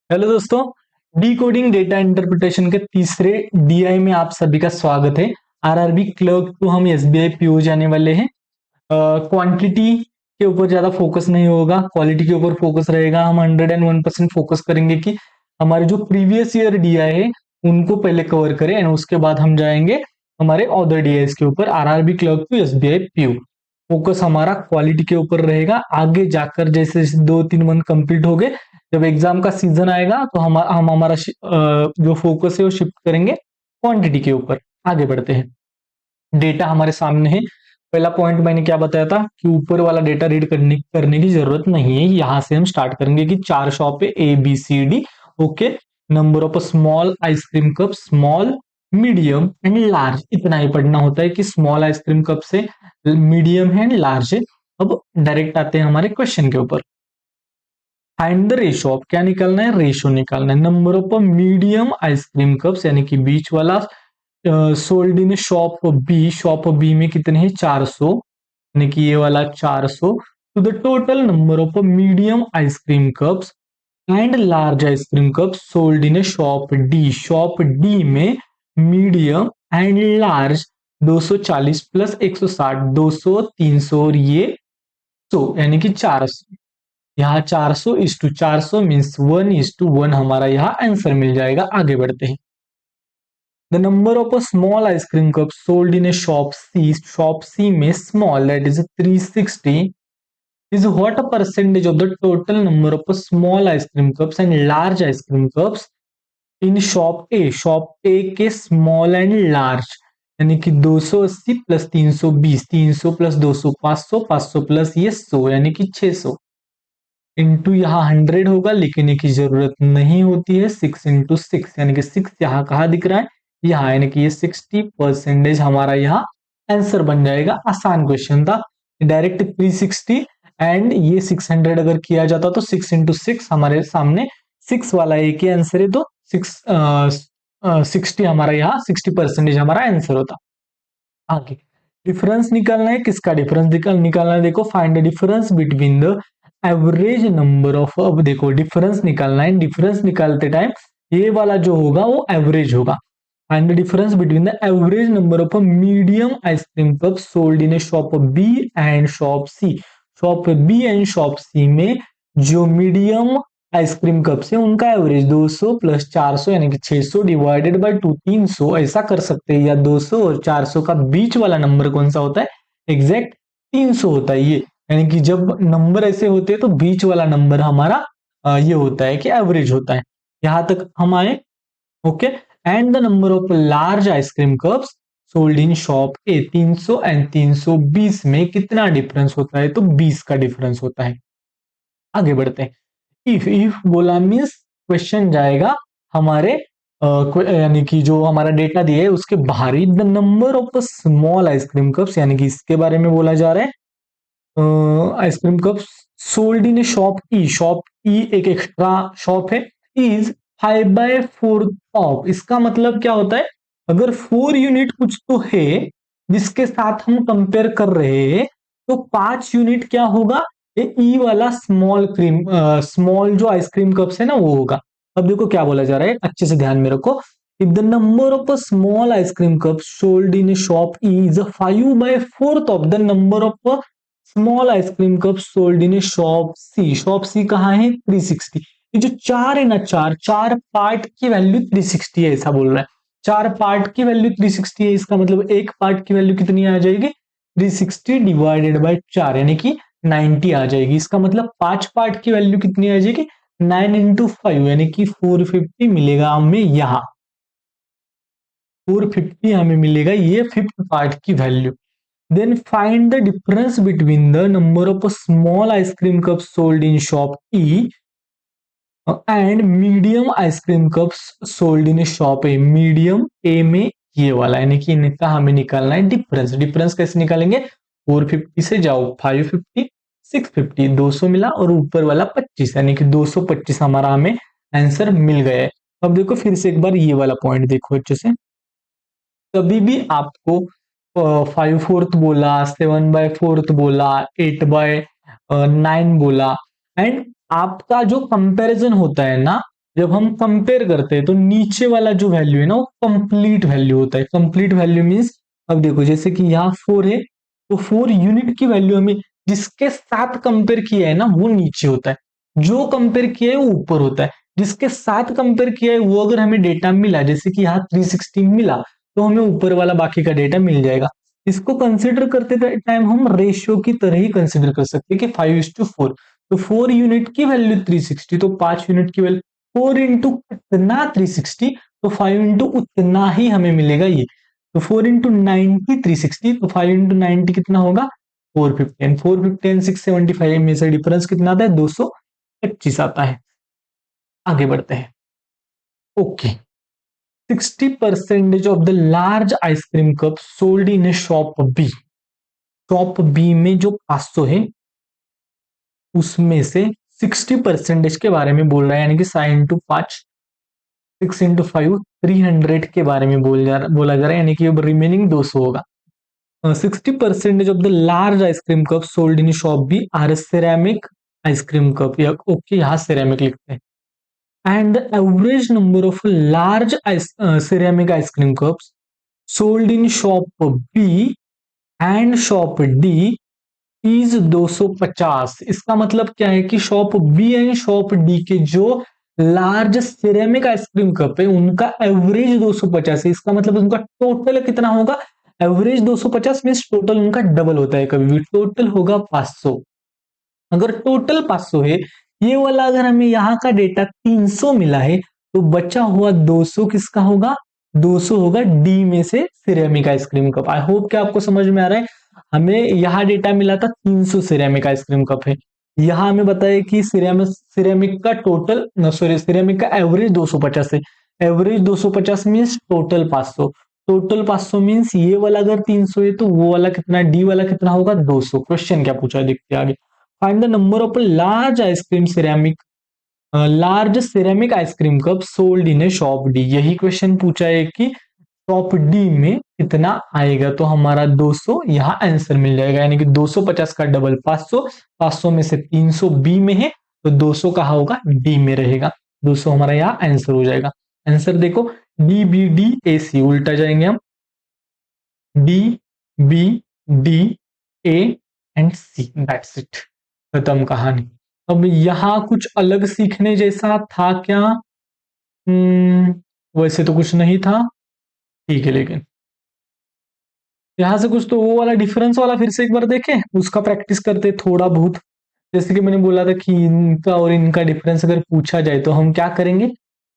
Hello दोस्तों, D coding data interpretation के तीसरे डीआई में आप सभी का स्वागत है। आरआरबी क्लर्क टू हम एसबीआई पीओ जाने वाले हैं। क्वांटिटी के ऊपर ज्यादा फोकस नहीं होगा, क्वालिटी के ऊपर फोकस रहेगा। हम 101% फोकस करेंगे कि हमारे जो प्रीवियस ईयर डीआई है उनको पहले कवर करें एंड उसके बाद हम जाएंगे हमारे अदर डीआई के ऊपर। RRB clerk to SBI PO focus हमारा क्वालिटी के ऊपर रहेगा। आगे जाकर जैसे 2-3 मंथ कंप्लीट हो गए, जब एग्जाम का सीजन आएगा तो हम हमारा जो फोकस है वो शिफ्ट करेंगे क्वांटिटी के ऊपर। आगे बढ़ते हैं। डेटा हमारे सामने है। पहला पॉइंट मैंने क्या बताया था कि ऊपर वाला डेटा रीड करने की जरूरत नहीं है। यहां से हम स्टार्ट करेंगे कि 4 शॉप है ABCD। Okay, number of small ice cream cup, small, medium and large. इतना ही पढ़ना होता है कि स्मॉल आइसक्रीम कप से मीडियम है एंड लार्ज है। अब डायरेक्ट आते हैं हमारे क्वेश्चन के ऊपर। फाइंड द रेशो ऑफ, क्या निकालना है? रेशो निकालना है। Number of medium ice cream cups यानी कि बीच वाला sold in shop B. Shop B में कितने हैं? 400, यानी कि ये वाला 400 to the total number of medium ice cream cups and large ice cream cups sold in shop D. Shop D में मीडियम एंड लार्ज 240 प्लस 160, 200, 300 और ये 100 यानी कि 400। यहाँ 400:400 मीन्स 1:1 हमारा यहाँ आंसर मिल जाएगा। आगे बढ़ते हैं। The number of a small ice cream cup sold in a shop C. Shop C में small that is 360 is what a percentage of the total number of small ice cream cups and large ice cream cups in shop A। Shop A के small and large यानी कि 280 plus 320, 300 plus 200 500, 500 plus ये 100 यानी कि 600 into यहाँ 100 होगा, लिखने की जरूरत नहीं होती है। 6 × 6 यानी कि 6 यहाँ कहाँ दिख रहा है? यहाँ, यानी कि ये 60% हमारा यहाँ आंसर बन जाएगा। आसान क्वेश्चन था, डायरेक्ट 360 एंड ये 600 अगर किया जाता तो 6 × 6 हमारे सामने 6 वाला एक ही आंसर है, तो 60 हमारा यहाँ 60% हमारा आंसर होता। आगे डिफरेंस निकालना है। किसका डिफरेंस निकालना है? देखो, find the difference between the average number of. अब देखो डिफरेंस निकालना है। डिफरेंस निकालते टाइम ये वाला जो होगा वो एवरेज होगा। Find the difference between the average number of medium ice cream cup sold in a shop B and shop C. Shop B and shop C में जो मीडियम आइसक्रीम कप्स है उनका एवरेज 200 प्लस 400 यानी कि 600 डिवाइडेड बाय 2, 300 ऐसा कर सकते हैं। या 200 और 400 का बीच वाला नंबर कौन सा होता है? एग्जैक्ट 300 होता है ये। यानी कि जब नंबर ऐसे होते हैं तो बीच वाला नंबर हमारा ये होता है कि एवरेज होता है। यहां तक हम आए। Okay, and the number of large ice cream cups sold in shop A. 300 and 320 में कितना डिफरेंस होता है? तो 20 का डिफरेंस होता है। आगे बढ़ते हैं। इफ बोला मीन्स क्वेश्चन जाएगा हमारे यानी कि जो हमारा डेटा दिया है उसके बाहर ही। The number of small ice cream cups यानी कि इसके बारे में बोला जा रहा है। Ice cream cups sold in a shop E. Shop E एक एक्स्ट्रा शॉप है। Is 5/4 of. इसका मतलब क्या होता है? अगर 4 यूनिट कुछ तो है जिसके साथ हम कंपेयर कर रहे हैं, तो 5 यूनिट क्या होगा? ये ई वाला स्मॉल जो आइसक्रीम कप्स है ना वो होगा। अब देखो क्या बोला जा रहा है, अच्छे से ध्यान में रखो। If the number of a small ice cream cups sold in a shop E is 5/4 of the number of small ice cream cup sold in a shop C. Shop C कहाँ है? 360। ये जो चार है ना, चार पार्ट की वैल्यू 360 है, ऐसा बोल रहा है। 4 पार्ट की वैल्यू 360 है, इसका मतलब एक पार्ट की वैल्यू कितनी आ जाएगी? 360 डिवाइडेड बाय 4 यानी कि 90 आ जाएगी। इसका मतलब 5 पार्ट की वैल्यू कितनी आ जाएगी? 9 × 5 यानी कि 450 मिलेगा हमें। यहाँ 450 हमें मिलेगा ये 5th पार्ट की value. Then find the difference between the number of small ice cream cups sold in shop E and medium ice cream cups sold in shop A। medium A में ये वाला, यानी कि इनका हमें निकालना है डिफरेंस। डिफरेंस कैसे निकालेंगे? 450 से जाओ 550, 650, 200 मिला और ऊपर वाला 25 यानी कि 225 हमारा हमें आंसर मिल गया है। अब देखो फिर से एक बार ये वाला पॉइंट देखो अच्छे से। कभी भी आपको 5/4 बोला, 7/4 बोला, 8/9 बोला एंड आपका जो कंपैरिजन होता है ना जब हम कंपेयर करते हैं तो नीचे वाला जो वैल्यू है ना वो कंप्लीट वैल्यू होता है। कंप्लीट वैल्यू मीन्स, अब देखो जैसे कि यहाँ 4 है तो 4 यूनिट की वैल्यू हमें जिसके साथ कंपेयर किया है ना वो नीचे होता है, जो कंपेयर किया है वो ऊपर होता है। जिसके साथ कंपेयर किया है वो अगर हमें डेटा मिला, जैसे कि यहाँ 360 मिला, तो हमें ऊपर वाला बाकी का डेटा मिल जाएगा। इसको कंसिडर करते टाइम हम रेशियो की तरह ही कंसिडर कर सकते हैं कि 5:4। तो 4 यूनिट की वैल्यू 360, तो 5 यूनिट की वैल्यू 4 इंटू कितना 360, तो 5 इंटू उतना ही हमें मिलेगा ये। तो 4 इंटू 90 360, तो 5 इंटू 90 कितना होगा 415। 415 675 में से डिफरेंस कितना आता है 225 आता है। आगे बढ़ते हैं। Okay, 60% of the large ice cream cup sold in a shop B. Shop B में जो 500 है उसमें से 60% के बारे में बोल रहा है, यानी कि 6 इंटू 5 300 के बारे में बोला जा रहा है, यानी कि अब रिमेनिंग 200 होगा। 60% of the large ice cream cup sold in shop B are ceramic ice cream cup, या ओके यहाँ सिरेमिक लिखते हैं। And the average number of large ceramic ice cream cups sold in shop B and shop D is 250। इसका मतलब क्या है कि shop B and shop D के जो लार्ज सिरेमिक आइसक्रीम कप है उनका एवरेज 250 है। इसका मतलब उनका टोटल कितना होगा, एवरेज 250 मीन टोटल उनका डबल होता है कभी भी, टोटल होगा 500। अगर टोटल 500 है, ये वाला अगर हमें यहाँ का डेटा 300 मिला है, तो बचा हुआ 200 किसका होगा, 200 होगा डी में से ceramic ice cream cup. I hope कि आपको समझ में आ रहा है। हमें यहाँ डेटा मिला था 300 सिरेमिक आइसक्रीम कप है, यहाँ हमें बताया कि सिरेमिक का टोटल, सॉरी सिरेमिक का एवरेज 250 है। Average 250 means total 500। Total 500 means ये वाला अगर 300 है तो वो वाला कितना, डी वाला कितना होगा 200। क्वेश्चन क्या पूछा है देखते हैं आगे। Find the number of large ceramic ice cream cup sold in a shop D. यही क्वेश्चन पूछा है कि शॉप डी में कितना आएगा, तो हमारा 200 यहाँ आंसर मिल जाएगा, यानी कि 250 का डबल 500, 500 में से 300 बी में है तो 200 कहा होगा डी में रहेगा। 200 हमारा यहाँ आंसर हो जाएगा। आंसर देखो, D B D A C, उल्टा जाएंगे हम, D B D A and C, that's it, खत्म कहानी। अब यहाँ कुछ अलग सीखने जैसा था क्या? वैसे तो कुछ नहीं था, ठीक है, लेकिन यहाँ से कुछ तो वो वाला डिफरेंस वाला फिर से एक बार देखें, उसका प्रैक्टिस करते थोड़ा बहुत। जैसे कि मैंने बोला था कि इनका और इनका डिफरेंस अगर पूछा जाए तो हम क्या करेंगे।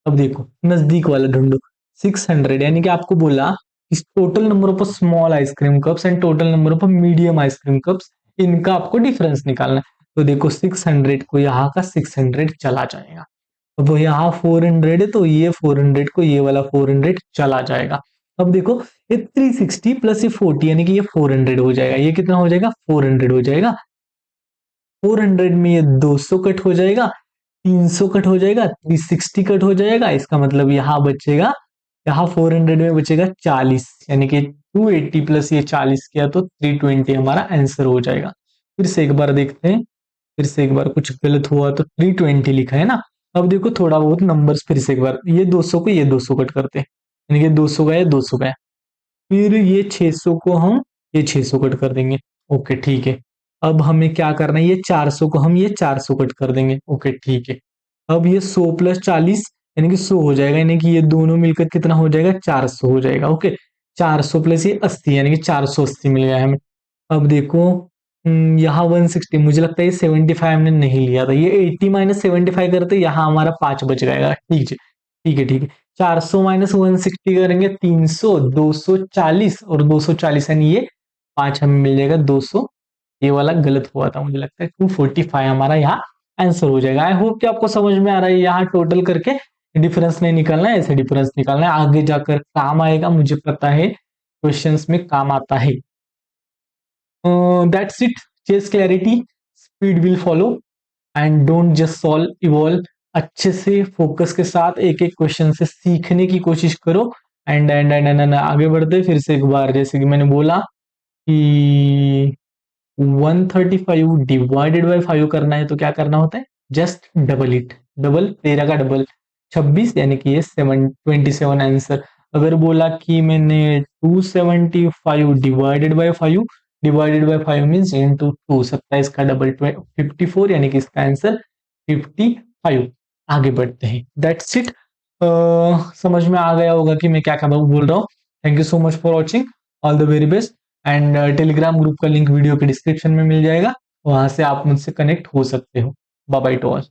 अब देखो नजदीक वाला ढूंढो, 600, यानी कि आपको बोला इस total number of small ice cream cups and total number of medium ice cream cups, इनका आपको डिफरेंस निकालना है। तो देखो 600 को यहाँ का 600 चला जाएगा, अब यहाँ 400 है तो ये 400 को ये वाला 400 चला जाएगा। अब देखो ये 360 प्लस ये 40, यानी कि ये 400 हो जाएगा, ये कितना हो जाएगा 400 हो जाएगा। 400 में ये 200 कट हो जाएगा, 300 कट हो जाएगा, 360 कट हो जाएगा। इसका मतलब यहाँ बचेगा, यहाँ 400 में बचेगा 40, यानी कि 280 प्लस ये 40 किया तो 320 हमारा आंसर हो जाएगा। फिर से एक बार देखते हैं, फिर से एक बार कुछ गलत हुआ तो 320 लिखा है ना। अब देखो थोड़ा बहुत नंबर्स फिर से एक बार, ये 200 को ये 200 कट करते हैं, यानी कि 200 गया 200 गया। फिर ये 600 को हम ये 600 कट कर देंगे, ओके ठीक है। अब हमें क्या करना है, ये 400 को हम ये 400 कट कर देंगे, ओके ठीक है। अब ये 100 प्लस 40 यानी कि 100 हो जाएगा, यानी कि ये दोनों मिलकर कितना हो जाएगा 400 हो जाएगा, ओके। 400 प्लस ये 80 यानी कि 480 मिल गया हमें। अब देखो यहाँ 160, मुझे लगता है ये 75 हमने नहीं लिया था, ये 80 माइनस 75 करते यहाँ हमारा 5 बच जाएगा, ठीक है ठीक है ठीक है। 400 माइनस 160 करेंगे 300, 240 और 240 यानी ये 5 हमें मिल जाएगा 200। ये वाला गलत हुआ था, मुझे लगता है 245 हमारा यहाँ आंसर हो जाएगा। आई होप कि आपको समझ में आ रहा है, यहाँ टोटल करके डिफरेंस नहीं निकालना है, ऐसे डिफरेंस निकालना है, आगे जाकर काम आएगा, मुझे पता है क्वेश्चंस में काम आता है। That's it, chase clarity, speed will follow and don't just solve evolve. अच्छे से फोकस के साथ एक एक क्वेश्चन से सीखने की कोशिश करो एंड आगे बढ़ते फिर से एक बार, जैसे कि मैंने बोला कि 135 डिवाइडेड बाय 5 करना है तो क्या करना होता है, जस्ट डबल इट, डबल 13 का डबल 26 यानी कि ये 27 आंसर। अगर बोला कि मैंने 275 डिवाइडेड बाय 5 मीन्स इनटू 2, 27 का डबल 54 यानी कि इसका आंसर 55। आगे बढ़ते हैं। That's it. समझ में आ गया होगा कि मैं क्या क्या बोल रहा हूँ। Thank you so much for watching. All the very best. And Telegram group का लिंक वीडियो के डिस्क्रिप्शन में मिल जाएगा, वहां से आप मुझसे कनेक्ट हो सकते हो। Bye bye to all.